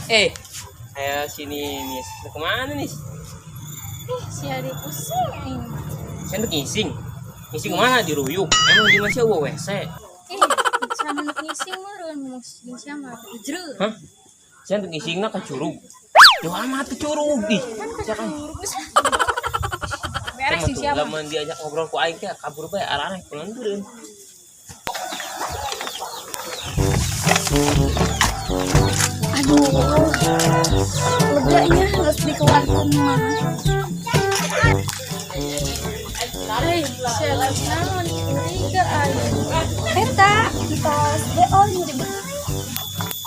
Eh, ayo sini nih. Mau kemana nih? Si Adi pusing aing. Saya tuh ngising. Ngising kemana? Di Ruyuk. Emang di mana sih WC? Sama nak ngising meureun mun sama jero. Hah? Saya tuh ngisingna ke curug. Yo amat ke curug ih. Siapa? Beres sih siapa? Lamun diajak ngobrol ku aing teh kabur bae arane pulang turun. Aduh. Leganya harus dikeluarkan mah. Hei, siapa naon curiga aing. Eta, tos DO nyeri.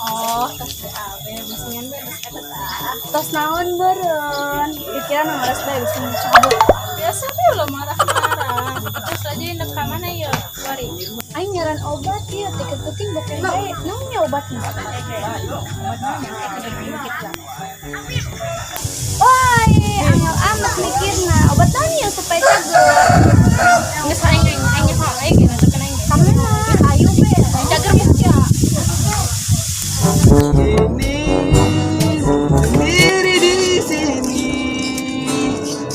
Oh, tos DAW bisingan beres eta tah. Tos naon beureun? Pikiran ngares bae bisin cabut. Biasa teh lo marah-marah. Terus aja indek ka mana ya? Wari. Aing nyaran obat ieu teh penting bokeh bae. Naon nya obatna? Obat naon ya? Dikit lah. Woi, angel amat mikirna. Obat naon ya supaya cager? Geus aing nyaho aing gini teh kana aing. Kamana? Ayo be. Cager muka. Sendiri di sini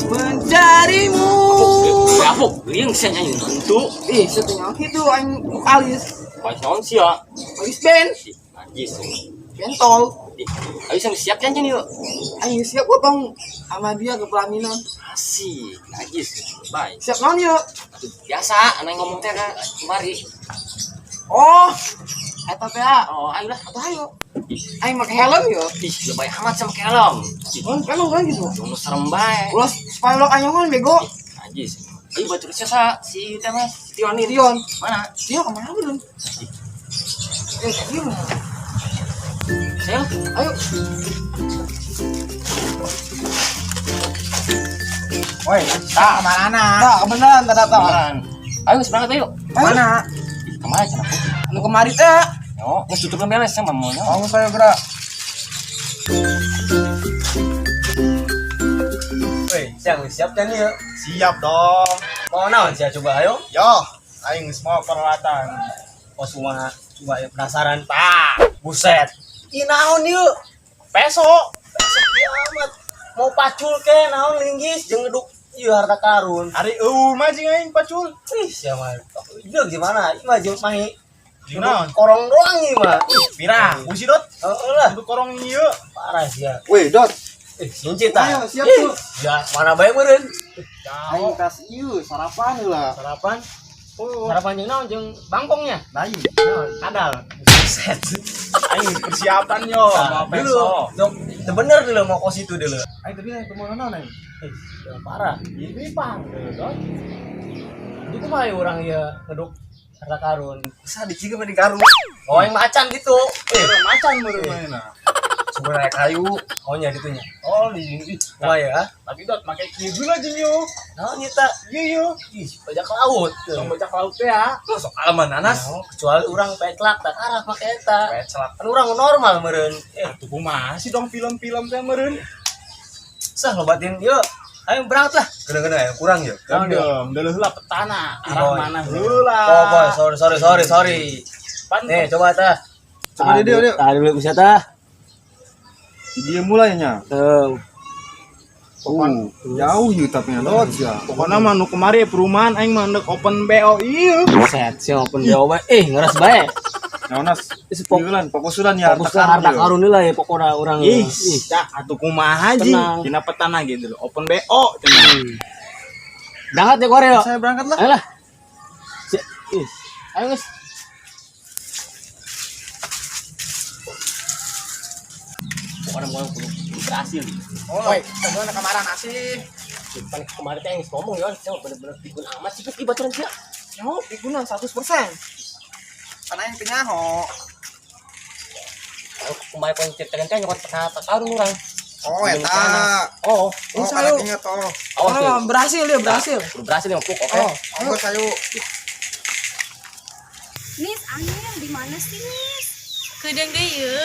mencarimu. Apa? Yang saya nyanyi nantu. Setengah itu aing vokalis. Pacaran sih ya. Vokalis band. Najis. Bentol. Ayo sang siap janji nih yuk. Aing siap potong sama dia ke pelaminan. Asik. Najis. Bye. Siap naon yuk? Biasa, anak ngomong teh kemari. Oh, eta teh. Oh, ayo lah. Atau ayo. Aing make helm yuk. Ih, lebay amat sama helm. Oh, helm kan gitu. Cuma serem bae. Ulas supaya lo anyongan bego. Najis. Ayo baca siapa si teh Mas Tion nih. Tion. Mana? Dia kemana belum? Dia mana? Saya. Ayo. Woi, tak kemana? Tak, kebenaran tak datang. Kemarin. Ayo seberangkat ayo. Mana? Kemana cenah? Anu kemari teh. Yo, geus tutup beres sama maunya. Kamu saya gerak. Woi, siap kan ya? Siap dong. Mau naon sih coba ayo? Yo, aing semua peralatan. Oh cuma ya penasaran. Buset. Ih naon yuk? Peso. Sepi amat. Mau pacul ke naon linggis jeung ngeduk ieu harta karun. Hari majing aing pacul. Ih siapa? Itu gimana? Ih mah jeung mahi. Gimana? Korong doang ieu mah. Pira, usi dot. Heeh lah. Untuk korong ieu. Parah sih ya. Weh, Dot. Sincit tah. Ayo, siap tuh. Ya, mana bae meureun? Aing tas ieu sarapan heula. Sarapan. Sarapan jeung naon jeung bangkongnya? Lain. Naon? Kadal. Buset. Aing persiapan yo. Mau Dulu, peso. dong, bener dulu mau kos itu dulu. Aing tapi aing kemana naon aing? Yang parah. Ini pang. Itu mah orang ya ngeduk harta karun. Bisa diciga mah di karung. Oh yang macan gitu. Macan meureun mainna. Sebenarnya kayu. Oh nya gitunya. Oh, ini. Wah ya. Tapi dot make kieu heula jeung yo. Nah nyata. Ieu yo. Ih, bajak laut. Tong bajak laut teh ya. Sok alman nanas. Kecuali orang petlak tak arah make eta. Pecelak. Kan orang normal meureun. Atuh kumaha sih dong film-film teh meureun. Sah lobatin yuk. Ayo berangkat lah. Gede-gede ya, kurang ya. Dong, dulu heula petana. Arah Oh, mana iya. heula. Oh, boy, sorry. Pan Nih, coba tah. Coba dia. Tah dulu bisa tah. Dia mulainya. Tuh. Jauh yuk tapi Dot ya. Pokoknya mah nu kemari perumahan aing mah ndek open BO ieu. Set, si open jawaban. Ngeras bae. Naonas Pok- ieulan fokusulan ya Fokus ke harta karun lah ya pokoknya orang. Ih, cak atuh kumaha ji? Tenang. Dina petana gitu loh. Open BO cenah. Berangkat ya Koreo. Saya berangkat lah. Ayo lah. Ayo guys. Pokoknya mau berhasil. Oh, woi, sebenarnya kemarin asih. Depan kemarin teh yang ngomong ya, saya bener-bener pikun amat sih ki baturan dia. Yo, digunan 100%. Karena yang penyaho. Kemarin pun ceritakan teh nyokot harta karun orang. Oh, eta. Oh, Oh, kalau ingat oh. oh, berhasil dia, berhasil. berhasil yang puk, oke. Oh, monggo sayu. Nis, Angel di mana sih, Nis? Kedeng deui.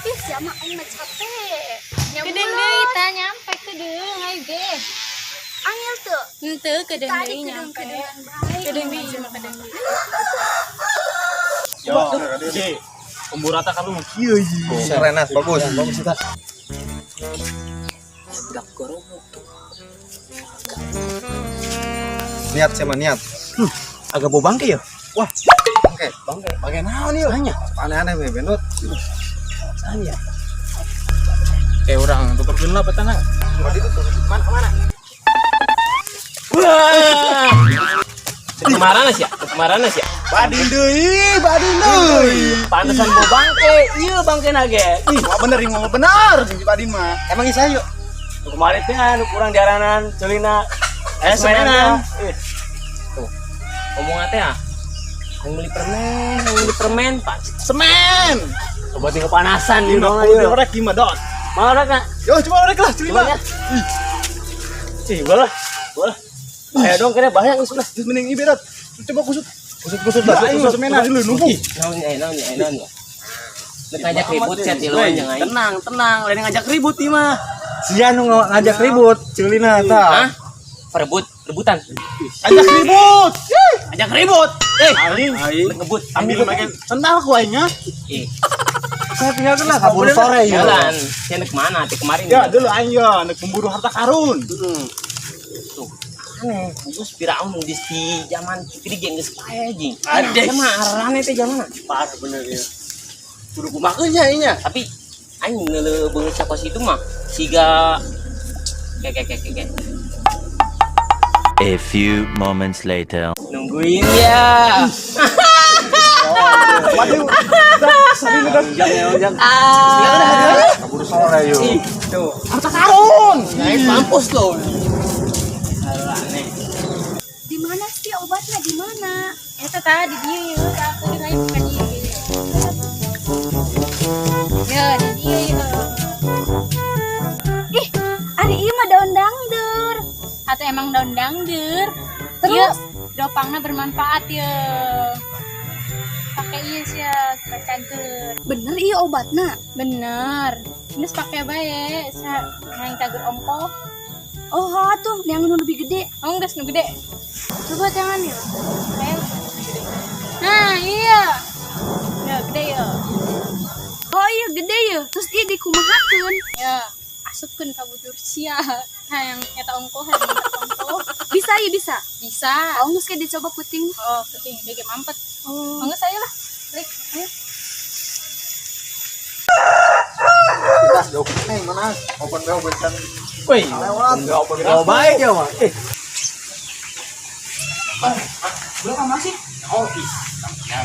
Ih, siapa aing mah capek. Kedeng deui tah nyampe kedeng ayo ge. Angel tuh. Henteu kedeng Tadi deui nyampe. kedeng baik. Kedeng deui mah kedeng deui. Yo, Ji. Pemburu rata karung. Iya iya. Keren Nas, bagus kita. Budak gerobak tuh. Niat sama niat. Agak bau bangke ya? Wah, bangke naon ieu? Tanya. Aneh-aneh we benut. Tanya. Orang tukerkeun lah petana. Mana? Wah. Kemaranas ya? Kemaranas ya? Badin deui. Pantesan bau bangke. Iya bangke nage. Ih, wah bener ing ngomong benar si Badin mah. Emang isa yuk. Kemarin teh anu kurang diaranan celina. Semenan. Tuh. Ngomong teh ah. Yang beli permen, Pak. Semen. Coba tinggal panasan di Ini bawah udah aja. rek gimana dot? Mau rek enggak? Yo coba rek lah cerita. Coba ya. Boleh. Ayo dong kena bahaya geus udah. Terus mending ibarat. Coba kusut lah. Ayo semenan dulu nunggu. Naon. Ngajak ribut chat di luar jangan. Tenang. Udah ngajak ribut ieu mah. Sia nu ngajak ribut, ceulina tah. Hah? Rebutan. Ajak ribut. Ajak ribut. Aing Ngebut. ambil makan sendal ku aing nya. Saya tinggal lah kabur sore ieu. Jalan. Saya kemana? Teh kemarin. Ya dulu aing ya nek pemburu harta karun. Tuh. Aneh. Geus Firaun geus di zaman Fikri geus geus pae anjing. Aneh. Mah arane teh zaman. Parah bener ya. Kudu kumakeun nya ieu nya. Tapi aing ngeuleuh sakos itu mah siga kayak. A few moments later. Nungguin ya. Waduh. Sering udah. Kabur sore yuk. Tuh. Harta karun. Naik mampus loh. Di mana sih obatnya di mana? Eta tadi dia ya, aku dengarin bukan dia. Ya, di dia ya. Ih, ari ieu mah daun dangdur. Atau emang daun dangdur. Terus? Dopangnya bermanfaat ya. Pakai iya sih ya, supaya cager. Bener ieu obatna. Bener. Ini pakai bae, saya yang cager ongko. Oh, tuh yang nu lebih gede. Oh, enggak nu gede. Coba jangan ya. Kayak nah, iya. Ya, gede ya. Oh iya gede ya. Terus ieu dikumahakeun. Ya, asupkeun ka bujur sia. Nah, yang eta ongko hari ongko. Bisa ya bisa. Bisa. Oh, geus kayak dicoba puting. Oh, penting dia ge mampet. Oh. Enggak saya lah. Klik. Ayo. Das jauh neng mana? Open BO bencan. Woi. Enggak open BO baik ya, mah. Berapa masih? Oh, is.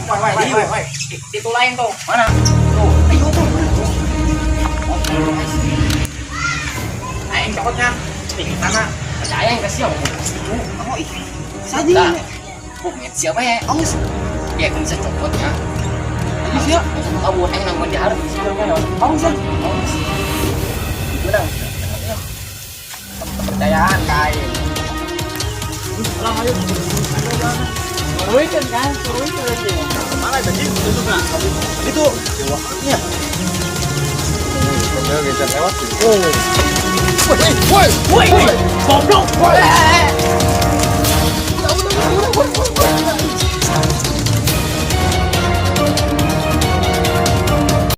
Woi. Itu lain tuh. Mana? Tuh. Ayo tuh. Aing cokotnya. Mana? Percaya yang kasih oh, saja. Bukan siapa ya? Oh, ya kan bisa cokotnya. Ini siapa? Kamu aing nang menjar. Oh, bisa. Benar. Kepercayaan kain. Pulang ayo. Suruhkan kan? Mana tadi? Tutup nah. Itu. Iya. Open BO geser lewat. Woi. Woi, goblok.